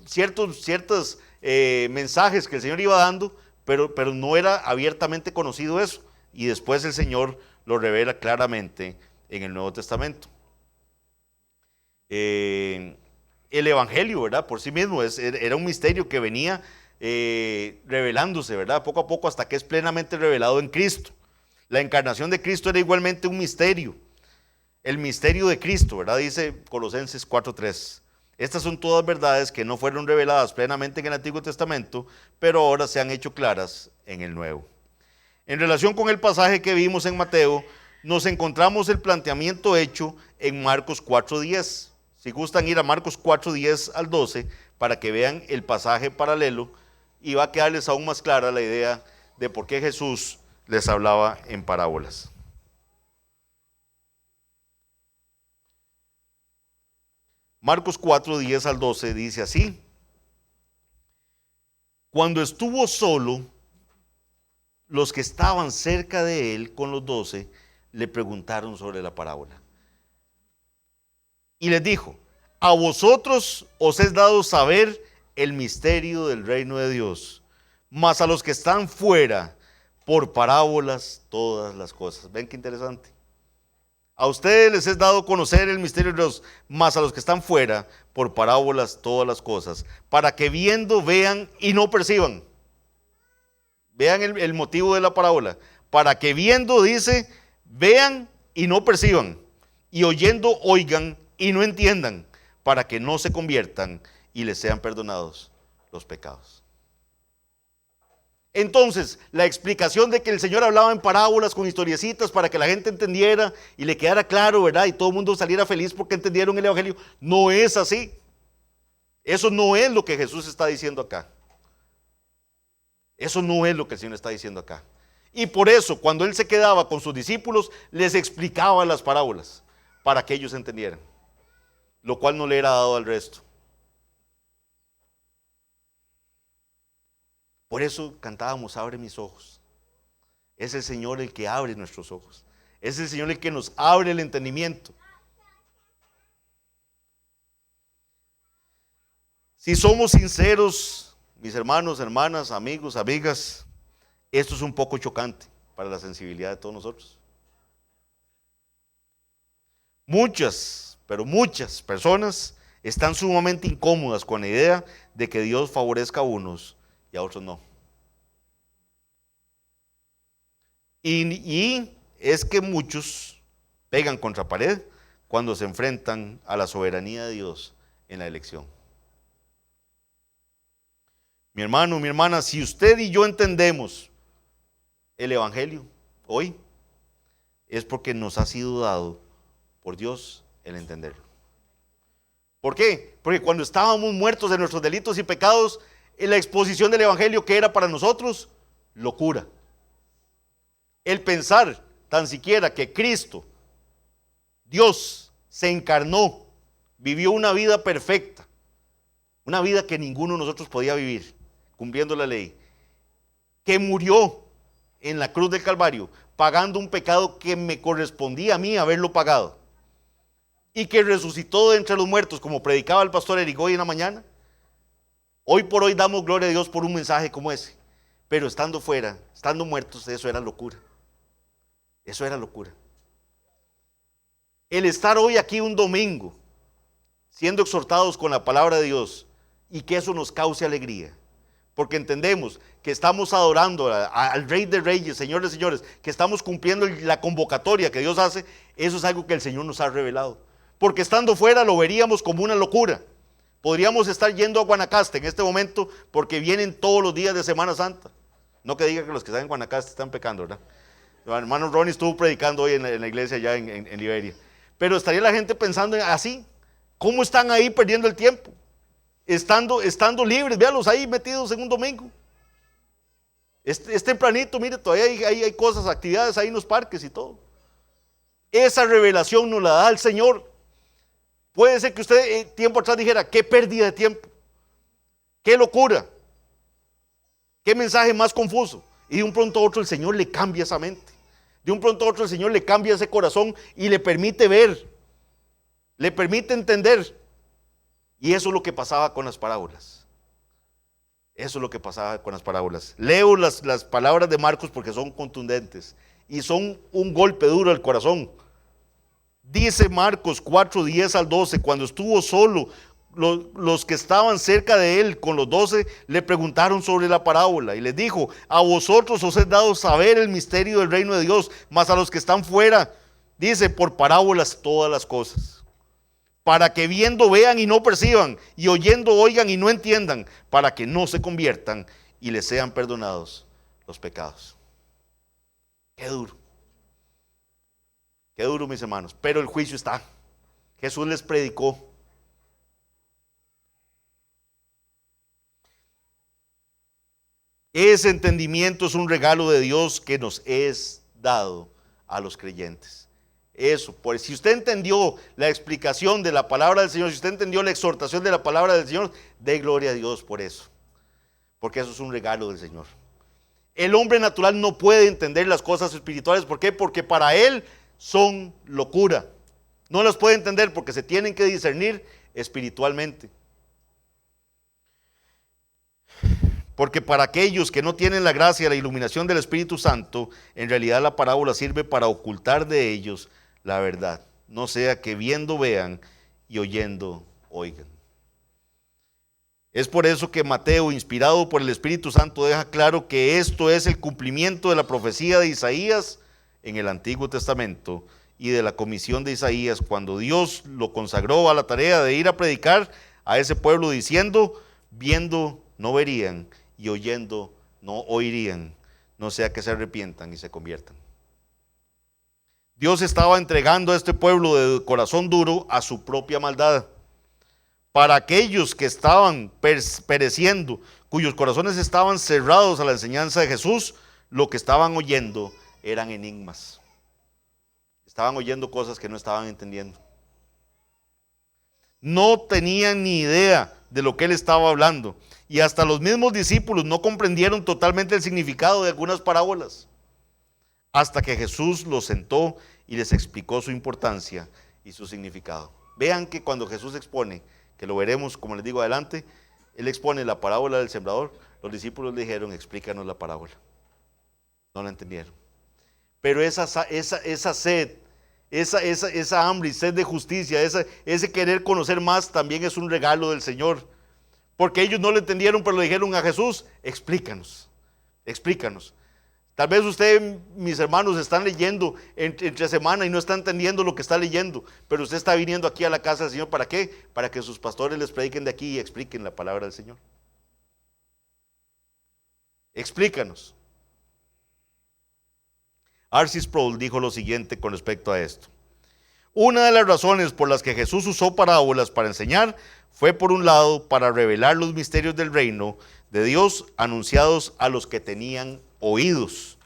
ciertos mensajes que el Señor iba dando, pero no era abiertamente conocido eso. Y después el Señor lo revela claramente en el Nuevo Testamento. El evangelio, ¿verdad? Por sí mismo era un misterio que venía revelándose, ¿verdad? Poco a poco hasta que es plenamente revelado en Cristo. La encarnación de Cristo era igualmente un misterio. El misterio de Cristo, ¿verdad? Dice Colosenses 4:3. Estas son todas verdades que no fueron reveladas plenamente en el Antiguo Testamento, pero ahora se han hecho claras en el Nuevo. En relación con el pasaje que vimos en Mateo, nos encontramos el planteamiento hecho en Marcos 4:10. Si gustan ir a Marcos 4:10 al 12 para que vean el pasaje paralelo y va a quedarles aún más clara la idea de por qué Jesús les hablaba en parábolas. Marcos 4:10 al 12 dice así: cuando estuvo solo, los que estaban cerca de él con los 12 le preguntaron sobre la parábola. Y les dijo: a vosotros os es dado saber el misterio del reino de Dios, mas a los que están fuera, por parábolas todas las cosas. ¿Ven qué interesante? A ustedes les es dado conocer el misterio de Dios, mas a los que están fuera, por parábolas todas las cosas, para que viendo vean y no perciban. Vean el motivo de la parábola. Para que viendo, dice, vean y no perciban, y oyendo oigan y no entiendan, para que no se conviertan y les sean perdonados los pecados. Entonces, la explicación de que el Señor hablaba en parábolas con historiecitas para que la gente entendiera y le quedara claro, ¿verdad? Y todo el mundo saliera feliz porque entendieron el evangelio, no es así. Eso no es lo que Jesús está diciendo acá. Eso no es lo que el Señor está diciendo acá. Y por eso, cuando Él se quedaba con sus discípulos, les explicaba las parábolas para que ellos entendieran, lo cual no le era dado al resto. Por eso cantábamos: abre mis ojos. Es el Señor el que abre nuestros ojos. Es el Señor el que nos abre el entendimiento. Si somos sinceros, mis hermanos, hermanas, amigos, amigas, esto es un poco chocante para la sensibilidad de todos nosotros. Muchas, pero muchas personas están sumamente incómodas con la idea de que Dios favorezca a unos y a otros no. Y es que muchos pegan contra pared cuando se enfrentan a la soberanía de Dios en la elección. Mi hermano, mi hermana, si usted y yo entendemos el evangelio hoy, es porque nos ha sido dado por Dios el entenderlo. ¿Por qué? Porque cuando estábamos muertos de nuestros delitos y pecados, en la exposición del evangelio, que era para nosotros locura. El pensar tan siquiera que Cristo, Dios, se encarnó, vivió una vida perfecta, una vida que ninguno de nosotros podía vivir, cumpliendo la ley, que murió en la cruz del Calvario, pagando un pecado que me correspondía a mí haberlo pagado, y que resucitó de entre los muertos, como predicaba el pastor Eric hoy en la mañana. Hoy por hoy damos gloria a Dios por un mensaje como ese, pero estando fuera, estando muertos, eso era locura. Eso era locura. El estar hoy aquí un domingo, siendo exhortados con la palabra de Dios, y que eso nos cause alegría, porque entendemos que estamos adorando al Rey de Reyes, Señor de Señores, que estamos cumpliendo la convocatoria que Dios hace. Eso es algo que el Señor nos ha revelado, porque estando fuera lo veríamos como una locura. Podríamos estar yendo a Guanacaste en este momento porque vienen todos los días de Semana Santa. No que diga que los que están en Guanacaste están pecando, ¿verdad? El hermano Ronnie estuvo predicando hoy en la iglesia allá en Liberia. Pero estaría la gente pensando así: ¿cómo están ahí perdiendo el tiempo? Estando libres, véanlos ahí metidos en un domingo. Es tempranito, mire, todavía hay cosas, actividades ahí en los parques y todo. Esa revelación nos la da el Señor. Puede ser que usted tiempo atrás dijera, qué pérdida de tiempo, qué locura, qué mensaje más confuso. Y de un pronto a otro el Señor le cambia esa mente. De un pronto a otro el Señor le cambia ese corazón y le permite ver, le permite entender. Y eso es lo que pasaba con las parábolas. Eso es lo que pasaba con las parábolas. Leo las palabras de Marcos porque son contundentes y son un golpe duro al corazón. Dice Marcos 4, 10 al 12, cuando estuvo solo, los que estaban cerca de él con los 12 le preguntaron sobre la parábola y les dijo, a vosotros os he dado saber el misterio del reino de Dios, mas a los que están fuera, dice, por parábolas todas las cosas, para que viendo vean y no perciban, y oyendo oigan y no entiendan, para que no se conviertan y les sean perdonados los pecados. Qué duro. Qué duro, mis hermanos, pero el juicio está. Jesús les predicó. Ese entendimiento es un regalo de Dios que nos es dado a los creyentes. Eso, pues si usted entendió la explicación de la palabra del Señor, si usted entendió la exhortación de la palabra del Señor, dé gloria a Dios por eso. Porque eso es un regalo del Señor. El hombre natural no puede entender las cosas espirituales. ¿Por qué? Porque para él son locura. No las puede entender porque se tienen que discernir espiritualmente. Porque para aquellos que no tienen la gracia y la iluminación del Espíritu Santo, en realidad la parábola sirve para ocultar de ellos la verdad. No sea que viendo vean y oyendo oigan. Es por eso que Mateo, inspirado por el Espíritu Santo, deja claro que esto es el cumplimiento de la profecía de Isaías en el Antiguo Testamento y de la comisión de Isaías cuando Dios lo consagró a la tarea de ir a predicar a ese pueblo diciendo, viendo no verían y oyendo no oirían, no sea que se arrepientan y se conviertan. Dios estaba entregando a este pueblo de corazón duro a su propia maldad. Para aquellos que estaban pereciendo, cuyos corazones estaban cerrados a la enseñanza de Jesús, lo que estaban oyendo eran enigmas. Estaban oyendo cosas que no estaban entendiendo. No tenían ni idea de lo que él estaba hablando. Y hasta los mismos discípulos no comprendieron totalmente el significado de algunas parábolas. Hasta que Jesús los sentó y les explicó su importancia y su significado. Vean que cuando Jesús expone, que lo veremos como les digo adelante, él expone la parábola del sembrador. Los discípulos le dijeron, explícanos la parábola. No la entendieron. Pero esa sed, esa hambre y sed de justicia, ese querer conocer más también es un regalo del Señor. Porque ellos no lo entendieron, pero le dijeron a Jesús, explícanos, explícanos. Tal vez usted, mis hermanos, están leyendo entre semana y no está entendiendo lo que está leyendo, pero usted está viniendo aquí a la casa del Señor, ¿para qué? Para que sus pastores les prediquen de aquí y expliquen la palabra del Señor. Explícanos. R.C. Sproul dijo lo siguiente con respecto a esto. Una de las razones por las que Jesús usó parábolas para enseñar fue, por un lado, para revelar los misterios del reino de Dios anunciados a los que tenían oídos.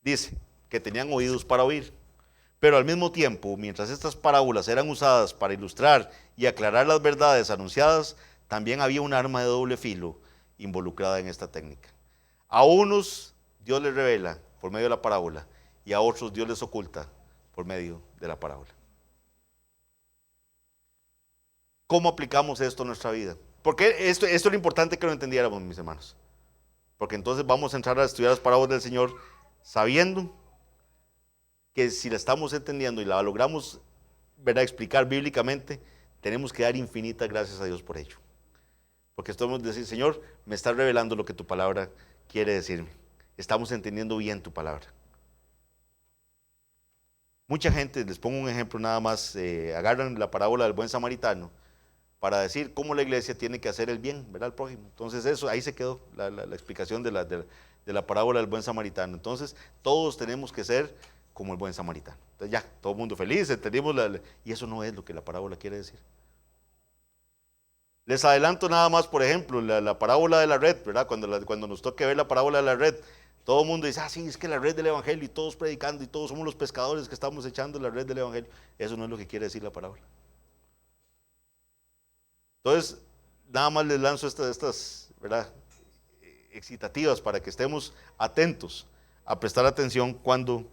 Dice que tenían oídos para oír. Pero al mismo tiempo, mientras estas parábolas eran usadas para ilustrar y aclarar las verdades anunciadas, también había un arma de doble filo involucrada en esta técnica. A unos Dios les revela por medio de la parábola y a otros Dios les oculta por medio de la parábola. ¿Cómo aplicamos esto a nuestra vida? Porque esto es lo importante que lo entendiéramos, mis hermanos. Porque entonces vamos a entrar a estudiar las parábolas del Señor sabiendo que si la estamos entendiendo y la logramos, ¿verdad?, explicar bíblicamente, tenemos que dar infinitas gracias a Dios por ello. Porque estamos diciendo, Señor, me estás revelando lo que tu palabra quiere decirme. Estamos entendiendo bien tu palabra. Mucha gente, les pongo un ejemplo nada más, agarran la parábola del buen samaritano para decir cómo la iglesia tiene que hacer el bien, ¿verdad?, al prójimo. Entonces eso, ahí se quedó la explicación de la parábola del buen samaritano. Entonces todos tenemos que ser como el buen samaritano. Entonces ya, todo el mundo feliz, entendimos y eso no es lo que la parábola quiere decir. Les adelanto nada más, por ejemplo, la parábola de la red, ¿verdad? Cuando nos toque ver la parábola de la red, todo el mundo dice, sí, es que la red del evangelio y todos predicando y todos somos los pescadores que estamos echando la red del evangelio. Eso no es lo que quiere decir la parábola. Entonces, nada más les lanzo estas, ¿verdad?, excitativas para que estemos atentos a prestar atención cuando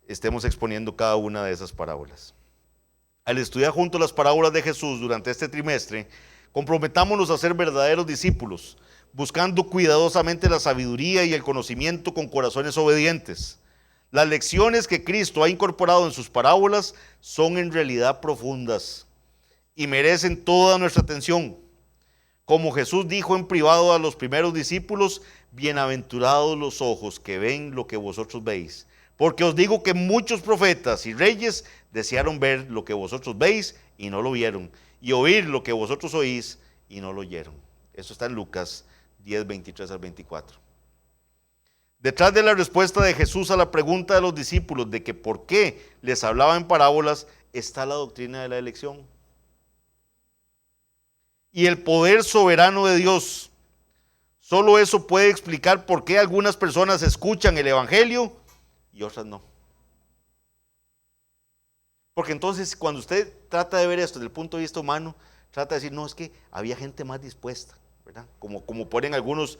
estemos exponiendo cada una de esas parábolas. Al estudiar juntos las parábolas de Jesús durante este trimestre, comprometámonos a ser verdaderos discípulos, buscando cuidadosamente la sabiduría y el conocimiento con corazones obedientes. Las lecciones que Cristo ha incorporado en sus parábolas son en realidad profundas y merecen toda nuestra atención. Como Jesús dijo en privado a los primeros discípulos: bienaventurados los ojos que ven lo que vosotros veis, porque os digo que muchos profetas y reyes desearon ver lo que vosotros veis y no lo vieron, y oír lo que vosotros oís y no lo oyeron. Eso está en Lucas 10, 23 al 24. Detrás de la respuesta de Jesús a la pregunta de los discípulos de que por qué les hablaba en parábolas está la doctrina de la elección y el poder soberano de Dios. Solo eso puede explicar por qué algunas personas escuchan el evangelio y otras no. Porque entonces, cuando usted trata de ver esto desde el punto de vista humano, trata de decir: no, es que había gente más dispuesta, ¿verdad? Como ponen algunos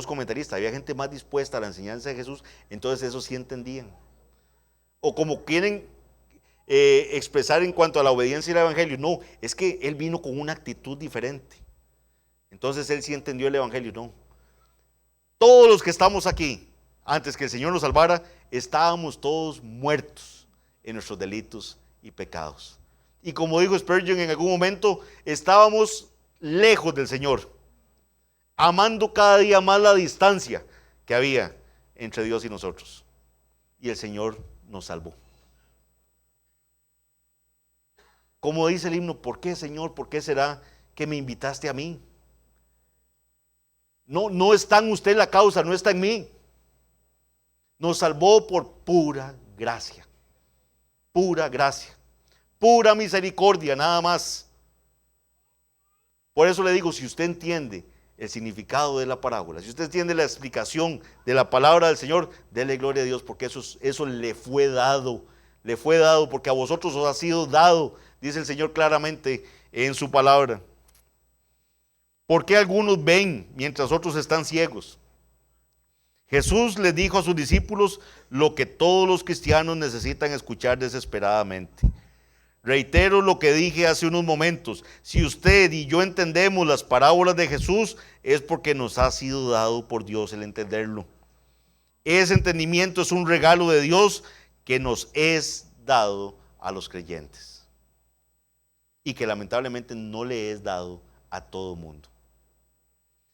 comentaristas, había gente más dispuesta a la enseñanza de Jesús, entonces eso sí entendían. O como quieren expresar en cuanto a la obediencia al evangelio: no, es que él vino con una actitud diferente, entonces él sí entendió el evangelio. No, todos los que estamos aquí, antes que el Señor nos salvara, estábamos todos muertos en nuestros delitos y pecados. Y como dijo Spurgeon en algún momento, estábamos lejos del Señor, amando cada día más la distancia que había entre Dios y nosotros. Y el Señor nos salvó. Como dice el himno: ¿por qué, Señor? ¿Por qué será que me invitaste a mí? No está en usted la causa, no está en mí. Nos salvó por pura gracia, pura misericordia, nada más. Por eso le digo, si usted entiende el significado de la parábola, si usted entiende la explicación de la palabra del Señor, dele gloria a Dios, porque eso le fue dado, porque a vosotros os ha sido dado, dice el Señor claramente en su palabra. ¿Por qué algunos ven mientras otros están ciegos? Jesús les dijo a sus discípulos lo que todos los cristianos necesitan escuchar desesperadamente. Reitero lo que dije hace unos momentos: si usted y yo entendemos las parábolas de Jesús, es porque nos ha sido dado por Dios el entenderlo. Ese entendimiento es un regalo de Dios que nos es dado a los creyentes y que lamentablemente no le es dado a todo mundo.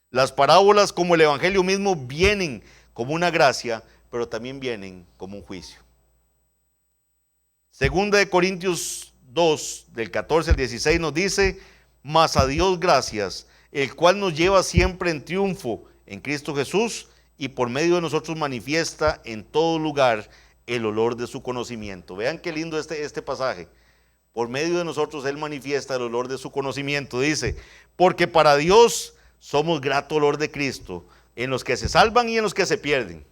Las parábolas, como el evangelio mismo, vienen como una gracia, pero también vienen como un juicio. Segunda de Corintios 2, del 14 al 16 nos dice: mas a Dios gracias, el cual nos lleva siempre en triunfo en Cristo Jesús, y por medio de nosotros manifiesta en todo lugar el olor de su conocimiento. Vean qué lindo este pasaje. Por medio de nosotros Él manifiesta el olor de su conocimiento. Dice: porque para Dios somos grato olor de Cristo en los que se salvan y en los que se pierden.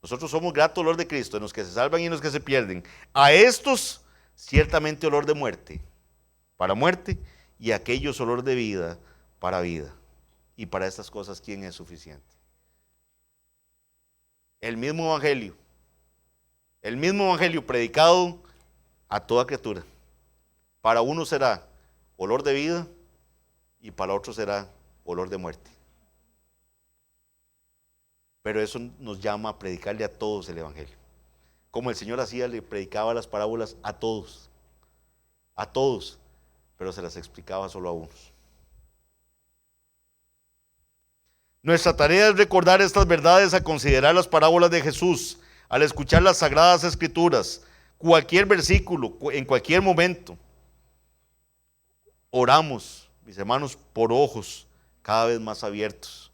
Nosotros somos grato olor de Cristo en los que se salvan y en los que se pierden. A estos ciertamente olor de muerte para muerte, y a aquellos olor de vida para vida. Y para estas cosas, ¿quién es suficiente? El mismo evangelio predicado a toda criatura. Para uno será olor de vida y para otro será olor de muerte. Pero eso nos llama a predicarle a todos el evangelio. Como el Señor hacía, le predicaba las parábolas a todos, pero se las explicaba solo a unos. Nuestra tarea es recordar estas verdades al considerar las parábolas de Jesús, al escuchar las sagradas escrituras, cualquier versículo, en cualquier momento. Oramos, mis hermanos, por ojos cada vez más abiertos,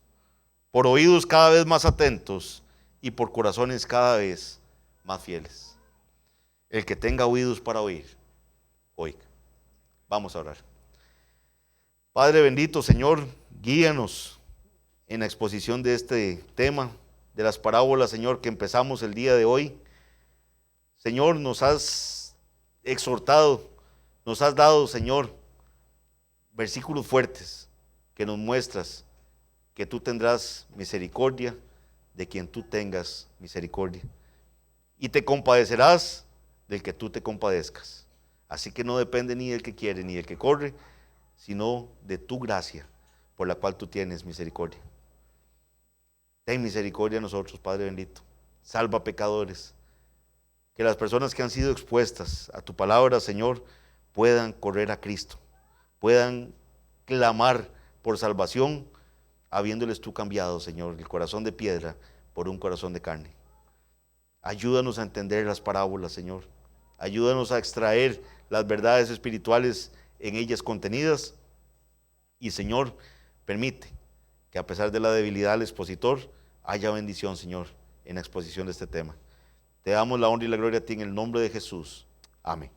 por oídos cada vez más atentos y por corazones cada vez más fieles. El que tenga oídos para oír, oiga. Vamos a orar. Padre bendito, Señor, guíanos en la exposición de este tema, de las parábolas, Señor, que empezamos el día de hoy. Señor, nos has exhortado, nos has dado, Señor, versículos fuertes que nos muestras que tú tendrás misericordia de quien tú tengas misericordia. Y te compadecerás del que tú te compadezcas. Así que no depende ni del que quiere ni del que corre, sino de tu gracia por la cual tú tienes misericordia. Ten misericordia de nosotros, Padre bendito. Salva pecadores. Que las personas que han sido expuestas a tu palabra, Señor, puedan correr a Cristo, puedan clamar por salvación, habiéndoles tú cambiado, Señor, el corazón de piedra por un corazón de carne. Ayúdanos a entender las parábolas, Señor. Ayúdanos a extraer las verdades espirituales en ellas contenidas. Y, Señor, permite que a pesar de la debilidad del expositor, haya bendición, Señor, en la exposición de este tema. Te damos la honra y la gloria a ti en el nombre de Jesús. Amén.